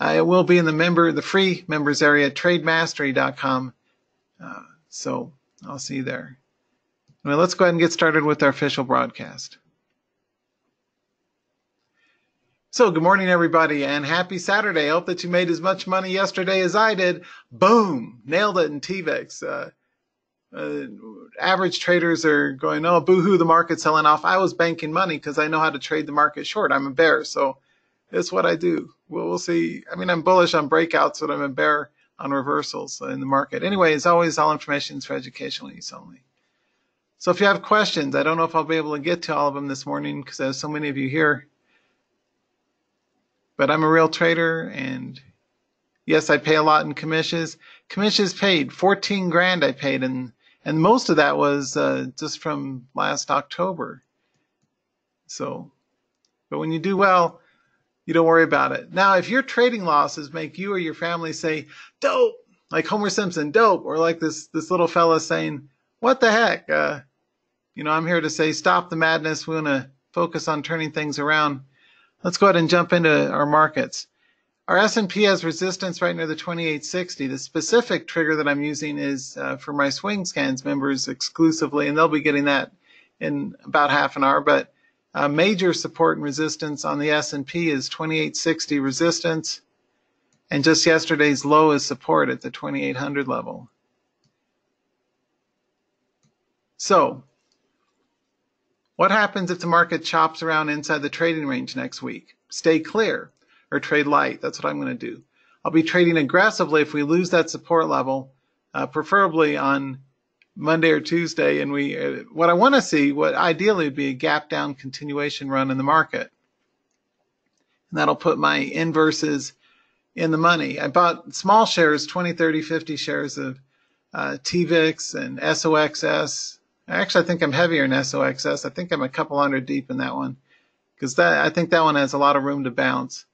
It will be in the free members area, trademastery.com. So I'll see you there. Anyway, let's go ahead and get started with our official broadcast. So good morning, everybody, and happy Saturday. I hope that you made as much money yesterday as I did. Boom! Nailed it in TVIX. Average traders are going, oh, boo-hoo, the market's selling off. I was banking money because I know how to trade the market short. I'm a bear, so that's what I do. We'll see. I mean, I'm bullish on breakouts, but I'm a bear on reversals in the market. Anyway, as always, all information is for educational use only. So if you have questions, I don't know if I'll be able to get to all of them this morning because there's so many of you here. But I'm a real trader, and yes, I pay a lot in commissions. Commissions paid, 14 grand I paid, and most of that was just from last October. So, but when you do well, you don't worry about it. Now, if your trading losses make you or your family say, dope, like Homer Simpson, dope, or like this little fella saying, what the heck? I'm here to say, stop the madness. We want to focus on turning things around. Let's go ahead and jump into our markets. Our S&P has resistance right near the 2860. The specific trigger that I'm using is for my Swing Scans members exclusively, and they'll be getting that in about half an hour. But major support and resistance on the S&P is 2860 resistance, and just yesterday's low is support at the 2800 level. So, what happens if the market chops around inside the trading range next week? Stay clear or trade light. That's what I'm going to do. I'll be trading aggressively if we lose that support level, preferably on Monday or Tuesday. And what I want to see, what ideally would be a gap down continuation run in the market. And that'll put my inverses in the money. I bought small shares, 20, 30, 50 shares of TVIX and SOXS. Actually, I think I'm heavier in SOXS. I think I'm a couple hundred deep in that one because I think that one has a lot of room to bounce.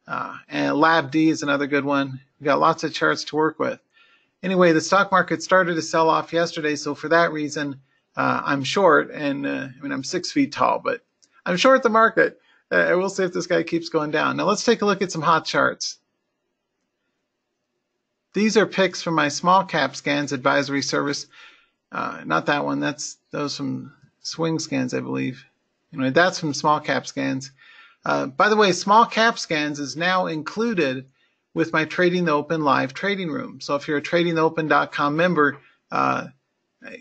And LabD is another good one. We've got lots of charts to work with. Anyway, the stock market started to sell off yesterday, so for that reason, I'm short. And I'm 6 feet tall, but I'm short the market. We'll see if this guy keeps going down. Now let's take a look at some hot charts. These are picks from my small cap scans advisory service. Not that one. Those from Swing Scans, I believe. Anyway, that's from small cap scans. By the way, small cap scans is now included with my Trading the Open live trading room. So if you're a tradingtheopen.com member,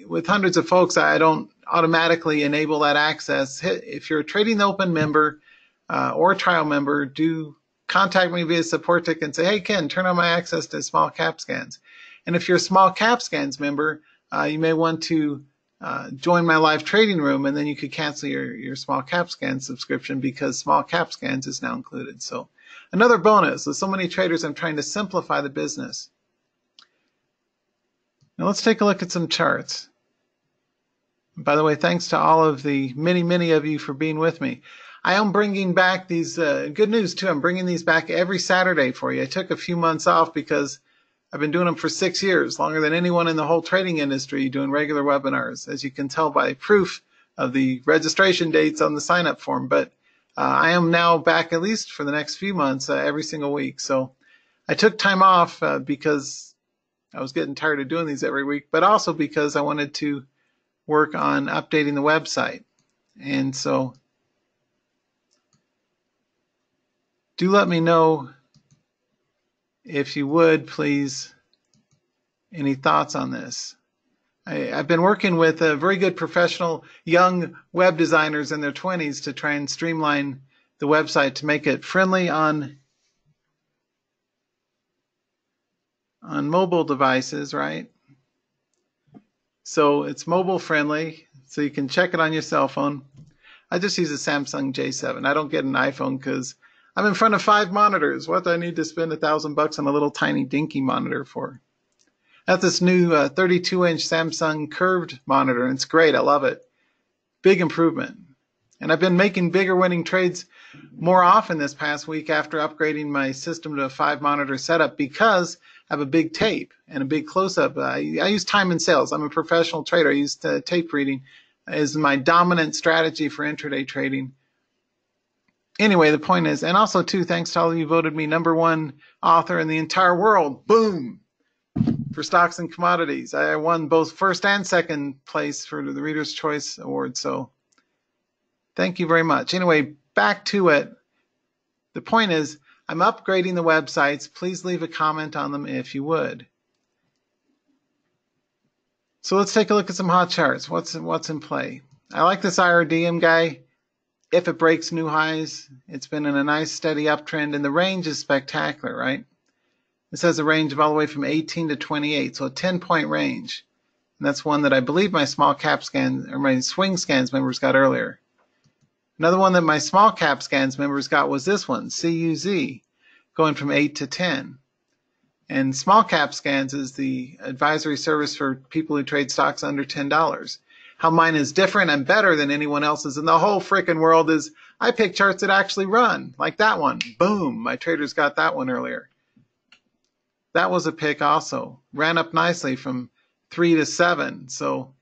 with hundreds of folks, I don't automatically enable that access. If you're a Trading the Open member or a trial member, do contact me via support ticket and say, hey, Ken, turn on my access to small cap scans. And if you're a small cap scans member, you may want to join my live trading room, and then you could cancel your small cap scan subscription because small cap scans is now included. So another bonus. With so many traders, I'm trying to simplify the business. Now let's take a look at some charts. By the way, thanks to all of the many of you for being with me. I am bringing back these, good news too, I'm bringing these back every Saturday for you. I took a few months off because I've been doing them for 6 years, longer than anyone in the whole trading industry doing regular webinars, as you can tell by proof of the registration dates on the sign-up form. But I am now back at least for the next few months, every single week. So I took time off because I was getting tired of doing these every week, but also because I wanted to work on updating the website. And so do let me know, if you would, please, any thoughts on this. I've been working with very good professional young web designers in their 20s to try and streamline the website to make it friendly on mobile devices, right? So it's mobile friendly, so you can check it on your cell phone. I just use a Samsung J7. I don't get an iPhone because I'm in front of 5 monitors. What do I need to spend $1,000 on a little tiny dinky monitor for? I have this new 32-inch Samsung curved monitor, and it's great. I love it. Big improvement. And I've been making bigger winning trades more often this past week after upgrading my system to a 5-monitor setup because I have a big tape and a big close-up. I use time and sales. I'm a professional trader. I use tape reading as my dominant strategy for intraday trading. Anyway, the point is, and also too, thanks to all of you who voted me #1 author in the entire world. Boom! For stocks and commodities. I won both first and second place for the Reader's Choice Award. So thank you very much. Anyway, back to it. The point is, I'm upgrading the websites. Please leave a comment on them if you would. So let's take a look at some hot charts. What's in play? I like this IRDM guy. If it breaks new highs, it's been in a nice steady uptrend, and the range is spectacular, right? This has a range of all the way from 18 to 28, so a 10-point range. And that's one that I believe my small cap scan, or my swing scans members got earlier. Another one that my small cap scans members got was this one, CUZ, going from 8 to 10. And small cap scans is the advisory service for people who trade stocks under $10. How mine is different and better than anyone else's in the whole frickin' world is I pick charts that actually run, like that one. Boom, my traders got that one earlier. That was a pick also. Ran up nicely from 3 to 7. So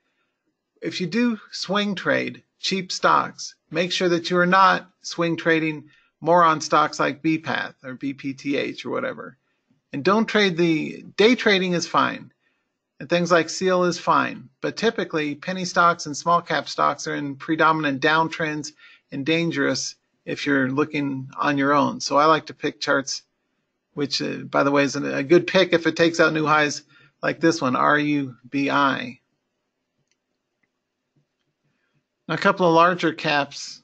if you do swing trade cheap stocks, make sure that you are not swing trading more on stocks like BPATH or BPTH or whatever. And don't trade day trading is fine. And things like SEAL is fine. But typically, penny stocks and small cap stocks are in predominant downtrends and dangerous if you're looking on your own. So I like to pick charts, which, by the way, is a good pick if it takes out new highs like this one, RUBI. Now, a couple of larger caps.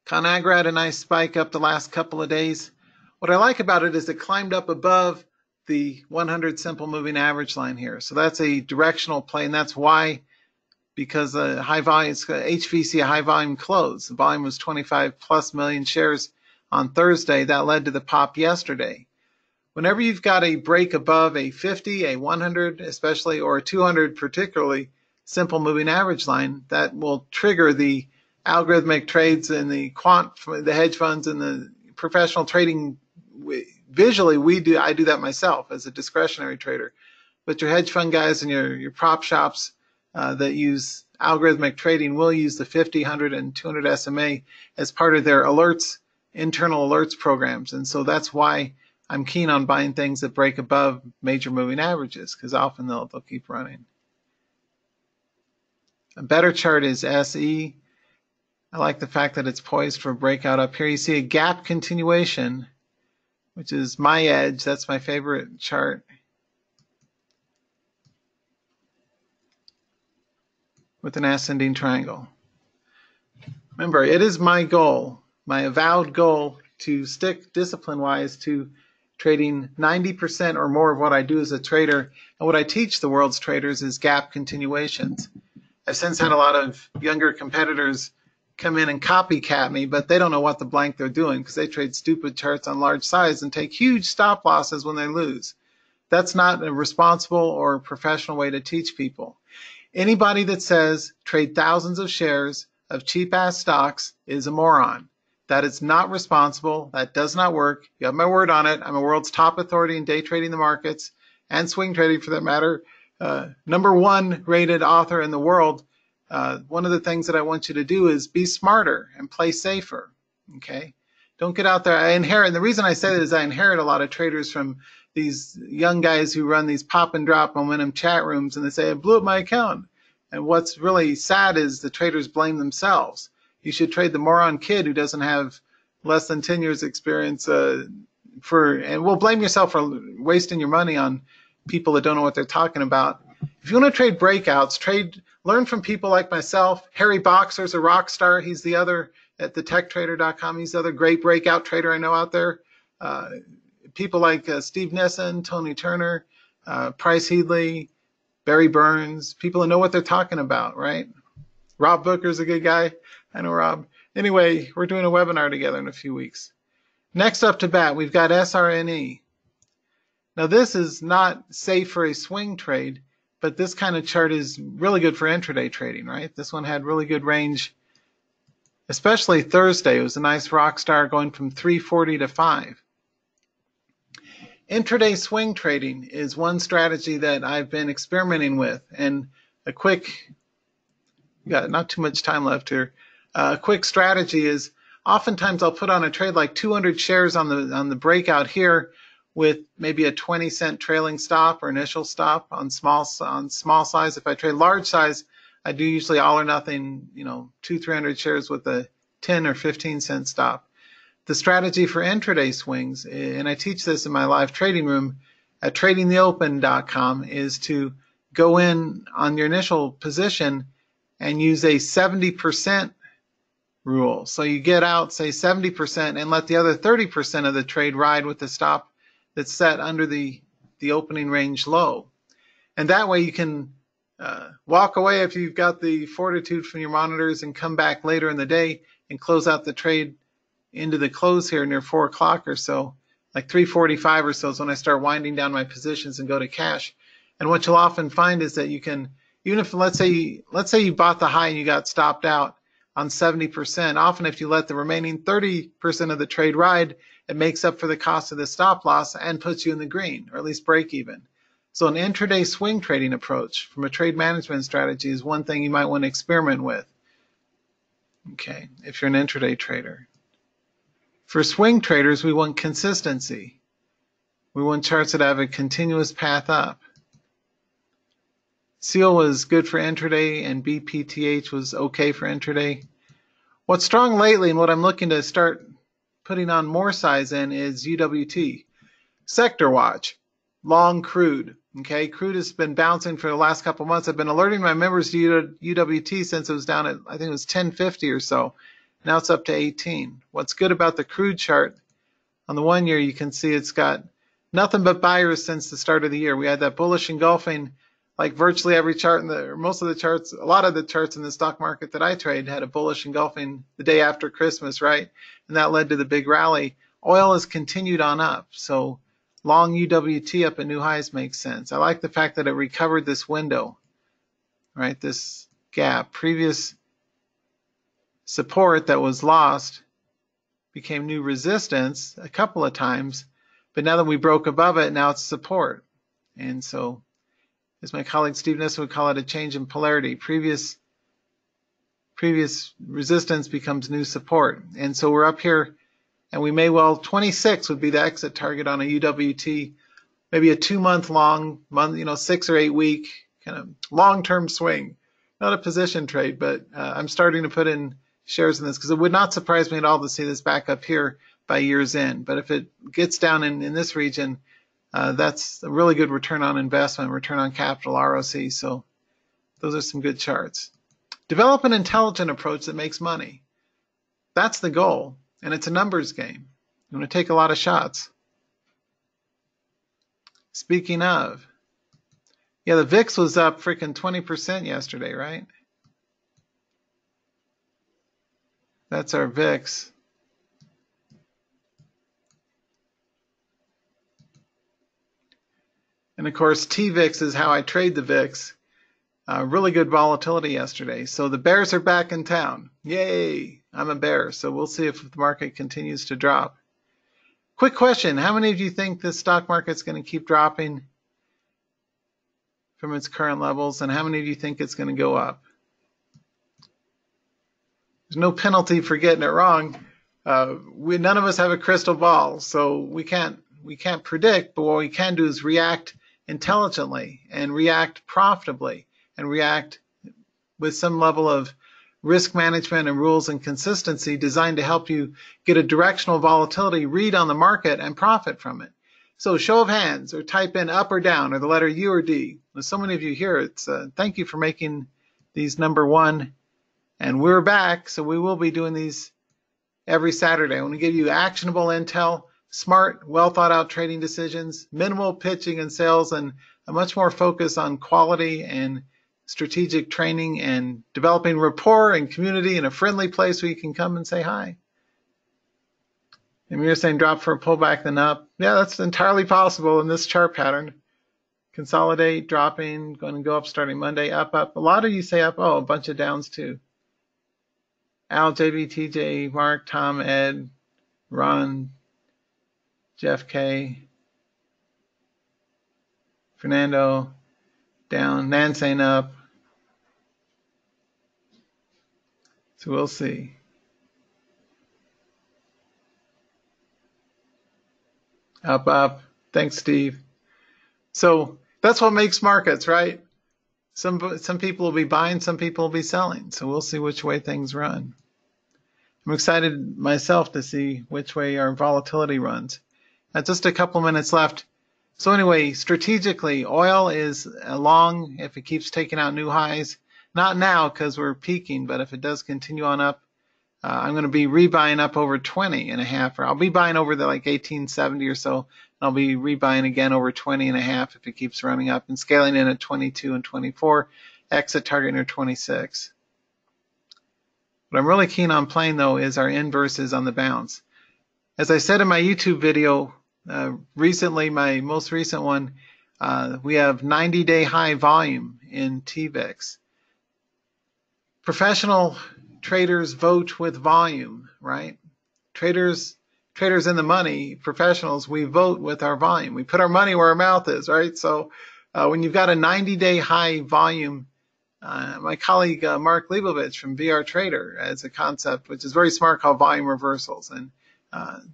ConAgra had a nice spike up the last couple of days. What I like about it is it climbed up above the 100 simple moving average line here. So that's a directional play, and that's why, because high volume, it's HVC, a high volume close. The volume was 25 plus million shares on Thursday. That led to the pop yesterday. Whenever you've got a break above a 50, a 100 especially, or a 200 particularly, simple moving average line, that will trigger the algorithmic trades and the hedge funds and the professional trading. Visually, I do that myself as a discretionary trader. But your hedge fund guys and your prop shops that use algorithmic trading will use the 50, 100, and 200 SMA as part of their alerts, internal alerts programs. And so that's why I'm keen on buying things that break above major moving averages, because often they'll keep running. A better chart is SE. I like the fact that it's poised for a breakout up here. You see a gap continuation, which is my edge. That's my favorite chart. With an ascending triangle. Remember, it is my goal, my avowed goal, to stick discipline-wise to trading 90% or more of what I do as a trader. And what I teach the world's traders is gap continuations. I've since had a lot of younger competitors come in and copycat me, but they don't know what the blank they're doing because they trade stupid charts on large size and take huge stop losses when they lose. That's not a responsible or professional way to teach people. Anybody that says trade thousands of shares of cheap-ass stocks is a moron. That is not responsible. That does not work. You have my word on it. I'm a world's top authority in day trading the markets and swing trading for that matter. #1 rated author in the world. One of the things that I want you to do is be smarter and play safer. Okay? Don't get out there. And the reason I say that is I inherit a lot of traders from these young guys who run these pop and drop momentum chat rooms, and they say, I blew up my account. And what's really sad is the traders blame themselves. You should trade the moron kid who doesn't have less than 10 years experience and will blame yourself for wasting your money on people that don't know what they're talking about. If you want to trade breakouts, learn from people like myself. Harry Boxer's a rock star. He's the other at thetechtrader.com. He's the other great breakout trader I know out there. People like Steve Nissen, Tony Turner, Price Headley, Barry Burns, people who know what they're talking about, right? Rob Booker's a good guy. I know Rob. Anyway, we're doing a webinar together in a few weeks. Next up to bat, we've got SRNE. Now this is not safe for a swing trade, but this kind of chart is really good for intraday trading, right? This one had really good range, especially Thursday. It was a nice rock star going from 340 to 5. Intraday swing trading is one strategy that I've been experimenting with. And got not too much time left here. A quick strategy is oftentimes I'll put on a trade like 200 shares on the breakout here with maybe a 20-cent trailing stop or initial stop on small size. If I trade large size, I do usually all or nothing, 200-300 shares with a 10 or 15-cent stop. The strategy for intraday swings, and I teach this in my live trading room at tradingtheopen.com, is to go in on your initial position and use a 70% rule. So you get out, say 70%, and let the other 30% of the trade ride with the stop that's set under the opening range low. And that way you can walk away if you've got the fortitude from your monitors and come back later in the day and close out the trade into the close here near 4 o'clock or so, like 3:45 or so is when I start winding down my positions and go to cash. And what you'll often find is that you can, even if let's say you bought the high and you got stopped out on 70%, often if you let the remaining 30% of the trade ride, it makes up for the cost of the stop loss and puts you in the green, or at least break even. So an intraday swing trading approach from a trade management strategy is one thing you might want to experiment with, okay, if you're an intraday trader. For swing traders, we want consistency. We want charts that have a continuous path up. SEAL was good for intraday and BPTH was okay for intraday. What's strong lately and what I'm looking to start putting on more size in is UWT. Sector watch, long crude. Okay, crude has been bouncing for the last couple months. I've been alerting my members to UWT since it was down at, I think it was 1050 or so. Now it's up to 18. What's good about the crude chart, on the 1 year you can see it's got nothing but buyers since the start of the year. We had that bullish engulfing, like virtually every chart or most of the charts, a lot of the charts in the stock market that I trade had a bullish engulfing the day after Christmas, right? And that led to the big rally. Oil has continued on up, so long UWT up at new highs makes sense. I like the fact that it recovered this window, right? This gap. Previous support that was lost became new resistance a couple of times, but now that we broke above it, now it's support. And so, as my colleague Steve Nissen would call it, a change in polarity. Previous resistance becomes new support. And so we're up here, and we may well, 26 would be the exit target on a UWT, maybe a 2-month long, 6 or 8 week kind of long-term swing. Not a position trade, but I'm starting to put in shares in this because it would not surprise me at all to see this back up here by year's end. But if it gets down in this region, that's a really good return on investment, return on capital, ROC. So those are some good charts. Develop an intelligent approach that makes money. That's the goal, and it's a numbers game. You want to take a lot of shots. Speaking of, yeah, the VIX was up freaking 20% yesterday, right? That's our VIX. And of course, TVIX is how I trade the VIX. Really good volatility yesterday. So the bears are back in town. Yay! I'm a bear. So we'll see if the market continues to drop. Quick question. How many of you think the stock market's going to keep dropping from its current levels? And how many of you think it's going to go up? There's no penalty for getting it wrong. None of us have a crystal ball, so we can't predict, but what we can do is react intelligently and react profitably and react with some level of risk management and rules and consistency designed to help you get a directional volatility read on the market and profit from it. So show of hands, or type in up or down, or the letter U or D. There's so many of you here. It's thank you for making these number one. And we're back, so we will be doing these every Saturday. I want to give you actionable intel, smart, well thought out trading decisions, minimal pitching and sales, and a much more focus on quality and strategic training and developing rapport and community in a friendly place where you can come and say hi. And you're saying drop for a pullback then up. Yeah, that's entirely possible in this chart pattern. Consolidate, dropping, going to go up starting Monday, up, up. A lot of you say up. Oh, a bunch of downs too. Al, JB, TJ, Mark, Tom, Ed, Ron, Jeff K, Fernando, down, Nan saying up. So we'll see. Up, up. Thanks, Steve. So that's what makes markets, right? Some people will be buying, some people will be selling. So we'll see which way things run. I'm excited myself to see which way our volatility runs. Just a couple minutes left. So anyway, strategically, oil is long if it keeps taking out new highs. Not now because we're peaking, but if it does continue on up, I'm going to be rebuying up over 20 and a half, or I'll be buying over the like 1870 or so. And I'll be rebuying again over 20 and a half if it keeps running up and scaling in at 22 and 24, exit target near 26. What I'm really keen on playing though is our inverses on the bounce. As I said in my YouTube video recently, my most recent one, we have 90-day high volume in TVIX. Professional traders vote with volume, right? Traders in the money, professionals, we vote with our volume. We put our money where our mouth is, right? So when you've got a 90-day high volume, my colleague Mark Leibovich from VR Trader has a concept which is very smart called volume reversals. And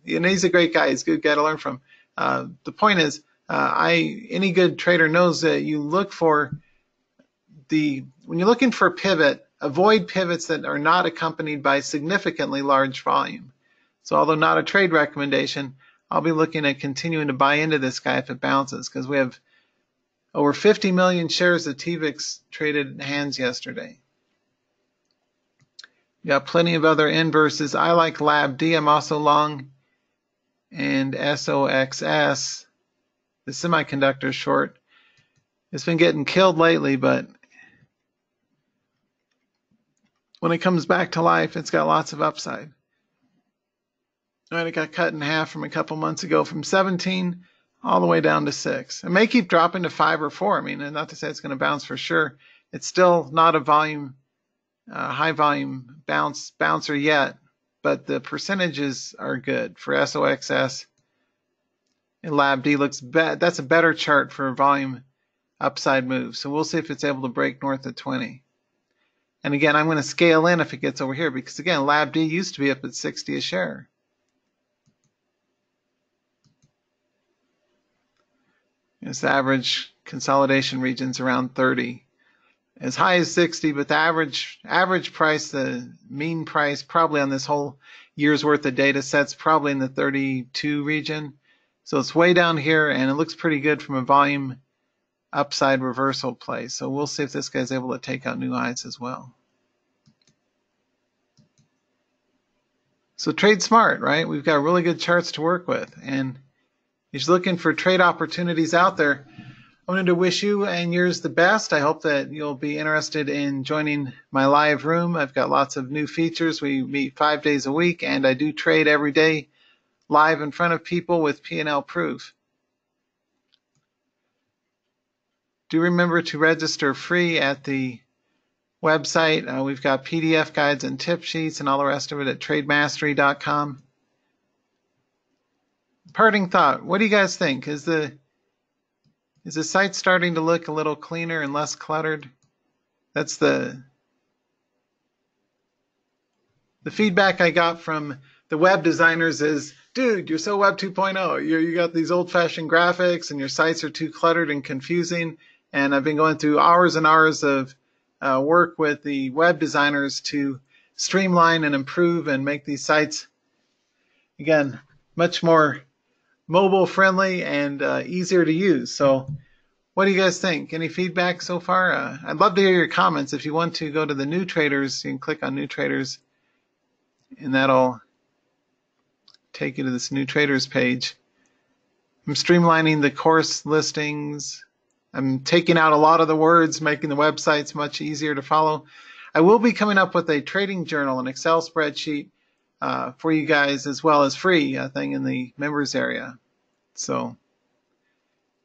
he's a great guy. He's a good guy to learn from. The point is, any good trader knows that you look for when you're looking for a pivot, avoid pivots that are not accompanied by significantly large volume. So although not a trade recommendation, I'll be looking at continuing to buy into this guy if it bounces, because we have over 50 million shares of TVIX traded hands yesterday. We got plenty of other inverses. I like LabD. I'm also long, and SOXS, the semiconductor short. It's been getting killed lately, but when it comes back to life, it's got lots of upside. Right, it got cut in half from a couple months ago, from 17 all the way down to 6. It may keep dropping to 5 or 4. I mean, not to say it's going to bounce for sure. It's still not a volume, high volume bouncer yet, but the percentages are good for SOXS. And LabD looks that's a better chart for a volume upside move. So we'll see if it's able to break north of 20. And again, I'm going to scale in if it gets over here, because again, LabD used to be up at 60 a share. Its average consolidation region's around 30. As high as 60, but the average price, the mean price probably on this whole year's worth of data sets, probably in the 32 region. So it's way down here, and it looks pretty good from a volume upside reversal play. So we'll see if this guy's able to take out new highs as well. So trade smart, right? We've got really good charts to work with, and if you're looking for trade opportunities out there, I wanted to wish you and yours the best. I hope that you'll be interested in joining my live room. I've got lots of new features. We meet 5 days a week, and I do trade every day live in front of people with P&L proof. Do remember to register free at the website. We've got PDF guides and tip sheets and all the rest of it at trademastery.com. Parting thought, what do you guys think? Is the site starting to look a little cleaner and less cluttered? That's the feedback I got from the web designers is, dude, you're so Web 2.0. You got these old-fashioned graphics and your sites are too cluttered and confusing. And I've been going through hours and hours of work with the web designers to streamline and improve and make these sites, again, much more mobile friendly and easier to use. So what do you guys think? Any feedback so far? I'd love to hear your comments. If you want to go to the new traders, you can click on new traders, and that'll take you to this new traders page. I'm streamlining the course listings. I'm taking out a lot of the words, making the websites much easier to follow. I will be coming up with a trading journal, an Excel spreadsheet for you guys, as well as free thing in the members area. So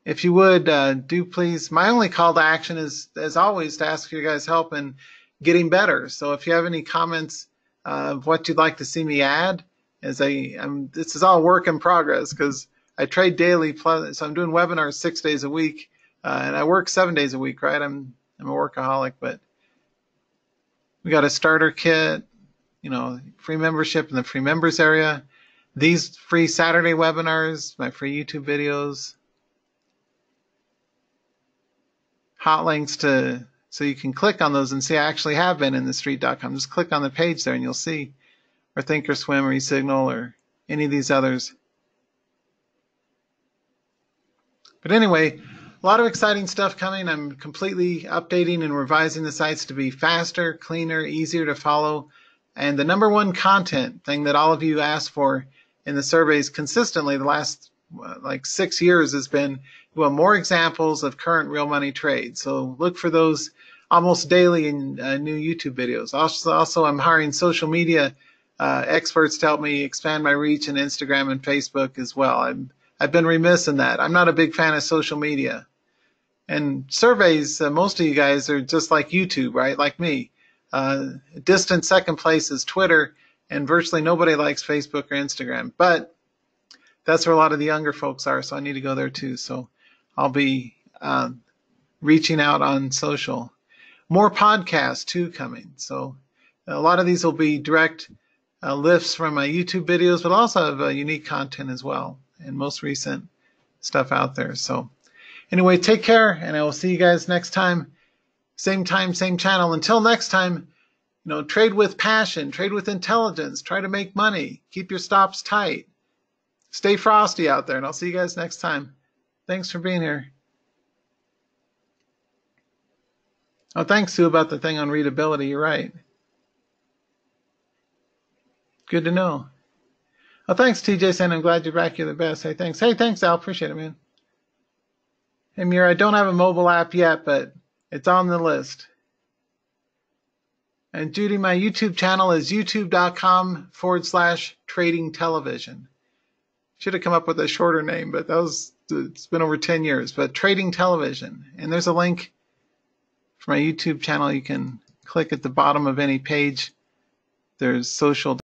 if you would, do please, my only call to action is, as always, to ask for your guys' help in getting better. So if you have any comments of what you'd like to see me add, this is all work in progress because I trade daily, so I'm doing webinars 6 days a week, and I work 7 days a week, right? I'm a workaholic, but we got a starter kit, free membership in the free members area, these free Saturday webinars, my free YouTube videos, hot links so you can click on those and see I actually have been in TheStreet.com. Just click on the page there and you'll see, or Thinkorswim or eSignal or any of these others. But anyway, a lot of exciting stuff coming. I'm completely updating and revising the sites to be faster, cleaner, easier to follow. And the number one content thing that all of you asked for in the surveys consistently the last like 6 years has been, you want more examples of current real money trades. So look for those almost daily in new YouTube videos. Also, I'm hiring social media experts to help me expand my reach in Instagram and Facebook as well. I've been remiss in that. I'm not a big fan of social media. And surveys, most of you guys are just like YouTube, right? Like me. Distant second place is Twitter, and virtually nobody likes Facebook or Instagram. But that's where a lot of the younger folks are, so I need to go there too. So I'll be reaching out on social. More podcasts too coming. So a lot of these will be direct lifts from my YouTube videos, but also have unique content as well, and most recent stuff out there. So anyway, take care, and I will see you guys next time. Same channel. Until next time, trade with passion, trade with intelligence, try to make money, keep your stops tight. Stay frosty out there, and I'll see you guys next time. Thanks for being here. Oh, thanks, Sue, about the thing on readability. You're right. Good to know. Oh, thanks, TJ, saying I'm glad you're back. You're the best. Hey, thanks. Hey, thanks, Al. Appreciate it, man. Hey, Mira, I don't have a mobile app yet, but it's on the list. And Judy, my YouTube channel is youtube.com/trading television. Should have come up with a shorter name, but it's been over 10 years. But Trading Television. And there's a link for my YouTube channel. You can click at the bottom of any page. There's social